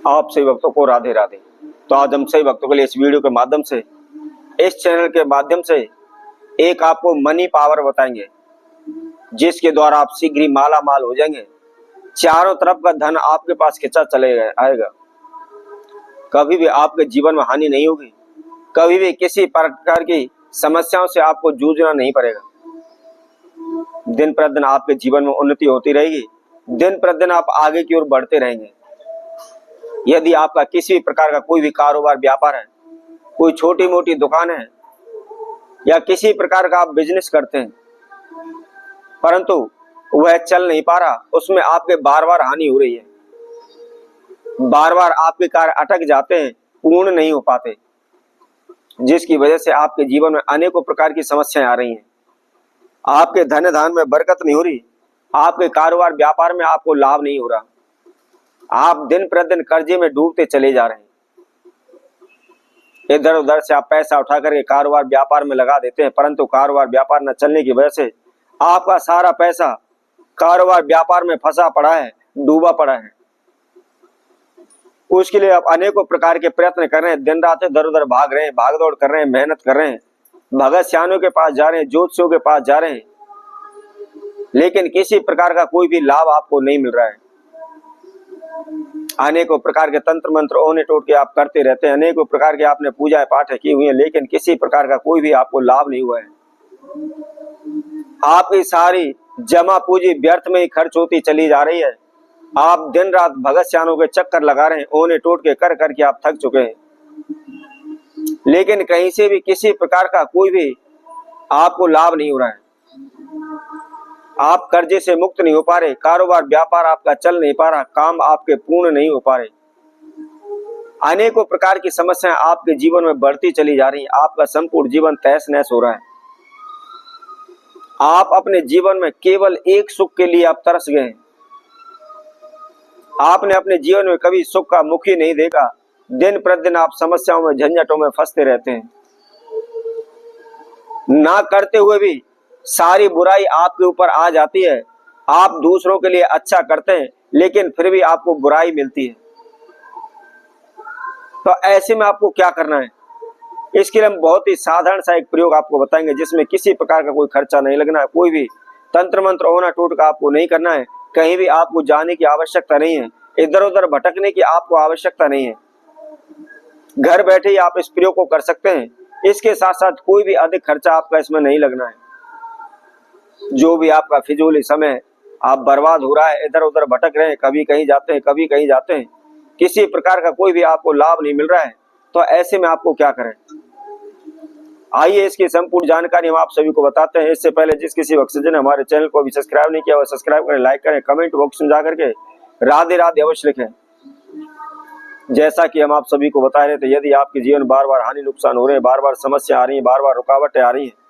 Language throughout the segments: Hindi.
आप सभी भक्तों को राधे राधे। तो आज हम सभी भक्तों के लिए इस वीडियो के माध्यम से, इस चैनल के माध्यम से एक आपको मनी पावर बताएंगे, जिसके द्वारा आप शीघ्र ही माला माल हो जाएंगे। चारों तरफ का धन आपके पास खिंचा चलेगा आएगा। कभी भी आपके जीवन में हानि नहीं होगी। कभी भी किसी प्रकार की समस्याओं से आपको जूझना नहीं पड़ेगा। दिन प्रतिदिन आपके जीवन में उन्नति होती रहेगी। दिन प्रतिदिन आप आगे की ओर बढ़ते रहेंगे। यदि आपका किसी भी प्रकार का कोई भी कारोबार व्यापार है, कोई छोटी मोटी दुकान है या किसी प्रकार का आप बिजनेस करते हैं, परंतु वह चल नहीं पा रहा, उसमें आपके बार बार हानि हो रही है, बार बार आपके कार्य अटक जाते हैं, पूर्ण नहीं हो पाते, जिसकी वजह से आपके जीवन में अनेकों प्रकार की समस्याएं आ रही हैं। आपके धन धान में बरकत नहीं हो रही, आपके कारोबार व्यापार में आपको लाभ नहीं हो रहा, आप दिन प्रतिदिन कर्जे में डूबते चले जा रहे हैं। इधर उधर से आप पैसा उठा करके कारोबार व्यापार में लगा देते हैं, परंतु कारोबार व्यापार न चलने की वजह से आपका सारा पैसा कारोबार व्यापार में फंसा पड़ा है, डूबा पड़ा है। उसके लिए आप अनेकों प्रकार के प्रयत्न कर रहे हैं, दिन रात इधर उधर भाग रहे हैं, भाग दौड़ कर रहे हैं, मेहनत कर रहे हैं, भगत सियानों के पास जा रहे हैं, ज्योतिषियों के पास जा रहे हैं, लेकिन किसी प्रकार का कोई भी लाभ आपको नहीं मिल रहा है। अनेकों प्रकार के तंत्र मंत्र ओने टोटके आप करते रहते हैं, अनेकों प्रकार के आपने पूजा पाठ की हुई है, लेकिन किसी प्रकार का कोई भी आपको लाभ नहीं हुआ है। आपकी सारी जमा पूंजी व्यर्थ में ही खर्च होती चली जा रही है। आप दिन रात भगत सियानों के चक्कर लगा रहे हैं, ओने टोटके कर करके आप थक चुके हैं, लेकिन कहीं से भी किसी प्रकार का कोई भी आपको लाभ नहीं हो रहा है। आप कर्जे से मुक्त नहीं हो पा रहे, कारोबार व्यापार आपका चल नहीं पा रहा, काम आपके पूर्ण नहीं हो पा रहे, अनेकों प्रकार की समस्याएं आपके जीवन में बढ़ती चली जा रही हैं। आपका संपूर्ण जीवन तहस नहस हो रहा है। आप अपने जीवन में केवल एक सुख के लिए आप तरस गए हैं। आपने अपने जीवन में कभी सुख का मुख ही नहीं देखा। दिन प्रतिदिन आप समस्याओं में, झंझटों में फंसते रहते हैं। ना करते हुए भी सारी बुराई आपके ऊपर आ जाती है। आप दूसरों के लिए अच्छा करते हैं, लेकिन फिर भी आपको बुराई मिलती है। तो ऐसे में आपको क्या करना है? इसके लिए हम बहुत ही साधारण सा एक प्रयोग आपको बताएंगे, जिसमें किसी प्रकार का कोई खर्चा नहीं लगना है, कोई भी तंत्र मंत्र ओना टोटका आपको नहीं करना है, कहीं भी आपको जाने की आवश्यकता नहीं है, इधर उधर भटकने की आपको आवश्यकता नहीं है। घर बैठे ही आप इस प्रयोग को कर सकते हैं। इसके साथ साथ कोई भी अधिक खर्चा आपका इसमें नहीं लगना है। जो भी आपका फिजूल समय आप बर्बाद हो रहा है, इधर उधर भटक रहे हैं, कभी कहीं जाते हैं, कभी कहीं जाते हैं, किसी प्रकार का कोई भी आपको लाभ नहीं मिल रहा है, तो ऐसे में आपको क्या करें? आइए इसकी संपूर्ण जानकारी हम आप सभी को बताते हैं। इससे पहले जिस किसी भक्त ने हमारे चैनल को अभी सब्सक्राइब नहीं किया, वह सब्सक्राइब करें, लाइक करें, कमेंट बॉक्स में जाकर के राधे राधे अवश्य लिखें। जैसा कि हम आप सभी को बता रहे थे, यदि आपके जीवन बार बार हानि नुकसान हो रहे हैं, बार बार समस्या आ रही है, बार बार रुकावटें आ रही है,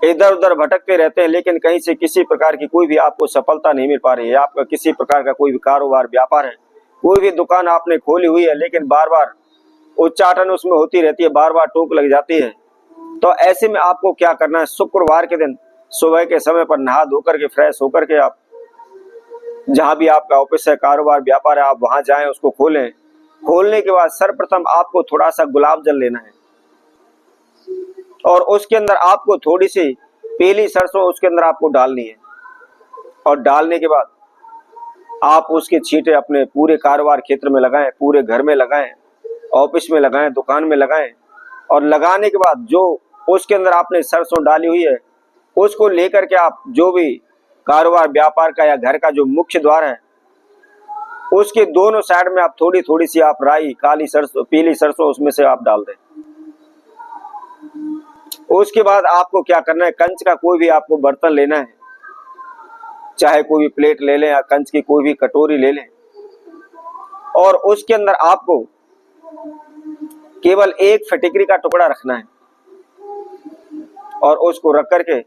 इधर उधर भटकते रहते हैं, लेकिन कहीं से किसी प्रकार की कोई भी आपको सफलता नहीं मिल पा रही है, आपका किसी प्रकार का कोई भी कारोबार व्यापार है, कोई भी दुकान आपने खोली हुई है, लेकिन बार बार उच्चाटन उसमें होती रहती है, बार बार टोक लग जाती है, तो ऐसे में आपको क्या करना है? शुक्रवार के दिन सुबह के समय पर नहा धोकर के फ्रेश होकर के आप जहां भी आपका ऑफिस है, कारोबार व्यापार है, आप वहां जाएं, उसको खोलें। खोलने के बाद सर्वप्रथम आपको थोड़ा सा गुलाब जल लेना है और उसके अंदर आपको थोड़ी सी पीली सरसों उसके अंदर आपको डालनी है, और डालने के बाद आप उसके छींटे अपने पूरे कारोबार क्षेत्र में लगाएं, पूरे घर में लगाएं, ऑफिस में लगाएं, दुकान में लगाएं, और लगाने के बाद जो उसके अंदर आपने सरसों डाली हुई है, उसको लेकर के आप जो भी कारोबार व्यापार का या घर का जो मुख्य द्वार है, उसके दोनों साइड में आप थोड़ी थोड़ी सी आप राई, काली सरसों, पीली सरसों उसमें से आप डाल दें। उसके बाद आपको क्या करना है? कंच का कोई भी आपको बर्तन लेना है, चाहे कोई भी प्लेट ले लें या कंच की कोई भी कटोरी ले लें, और उसके अंदर आपको केवल एक फिटकरी का टुकड़ा रखना है, और उसको रख करके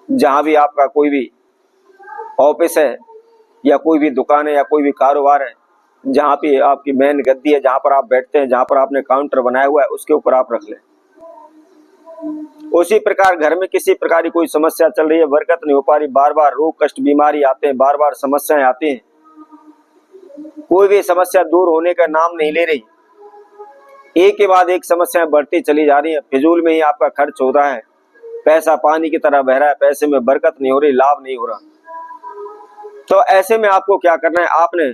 जहां भी आपका कोई भी ऑफिस है या कोई भी दुकान है या कोई भी कारोबार है, जहां पे आपकी मेन गद्दी है, जहां पर आप बैठते हैं, जहां पर आपने काउंटर बनाया हुआ है, उसके ऊपर आप रख लें। उसी प्रकार घर में किसी प्रकार की कोई समस्या चल रही है, बरकत नहीं हो पा रही, बार बार रोग कष्ट बीमारी आते हैं, बार बार समस्याएं आती हैं, कोई भी समस्या दूर होने का नाम नहीं ले रही। एक के बाद एक समस्याएं बढ़ती चली जा रही है। फिजूल में ही आपका खर्च हो रहा है, पैसा पानी की तरह बह रहा है, पैसे में बरकत नहीं हो रही, लाभ नहीं हो रहा। तो ऐसे में आपको क्या करना है, आपने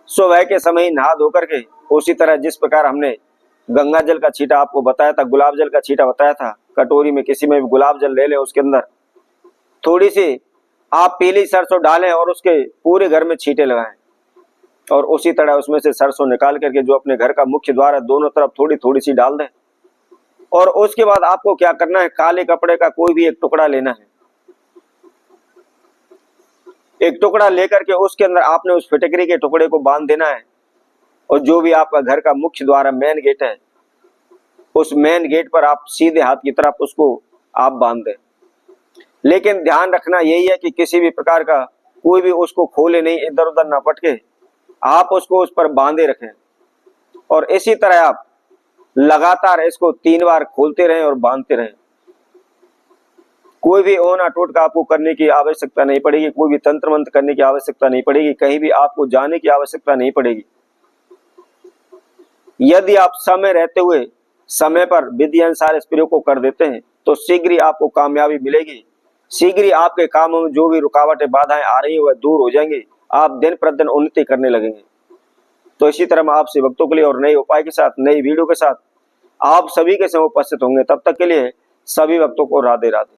सुबह के समय ही नहा धो करके, उसी तरह जिस प्रकार हमने गंगा जल का छींटा आपको बताया था, गुलाब जल का छींटा बताया था, कटोरी में किसी में भी गुलाब जल ले लें, उसके अंदर थोड़ी सी आप पीली सरसों डालें और उसके पूरे घर में छींटे लगाएं। और उसी तरह उसमें से सरसों निकाल करके जो अपने घर का मुख्य द्वार है दोनों तरफ थोड़ी थोड़ी सी डाल दें। और उसके बाद आपको क्या करना है, काले कपड़े का कोई भी एक टुकड़ा लेना है। एक टुकड़ा लेकर के उसके अंदर आपने उस फिटकरी के टुकड़े को बांध देना है। और जो भी आपका घर का मुख्य द्वार है, मेन गेट है, उस मेन गेट पर आप सीधे हाथ की तरफ उसको आप बांध दें। लेकिन ध्यान रखना यही है कि किसी भी प्रकार का कोई भी उसको खोले नहीं, इधर उधर ना पटके, आप उसको उस पर बांधे रखें। और इसी तरह आप लगातार इसको 3 बार खोलते रहें और बांधते रहें। कोई भी ओना टोटका आपको करने की आवश्यकता नहीं पड़ेगी, कोई भी तंत्र मंत्र करने की आवश्यकता नहीं पड़ेगी, कहीं भी आपको जाने की आवश्यकता नहीं पड़ेगी। यदि आप समय रहते हुए समय पर विधि अनुसार इस प्रयोग को कर देते हैं तो शीघ्र ही आपको कामयाबी मिलेगी। शीघ्र ही आपके कामों में जो भी रुकावटें बाधाएं आ रही है वह दूर हो जाएंगी, आप दिन प्रतिदिन उन्नति करने लगेंगे। तो इसी तरह मैं आपसे भक्तों के लिए और नए उपाय के साथ, नई वीडियो के साथ आप सभी के समय उपस्थित होंगे। तब तक के लिए सभी भक्तों को राधे राधे।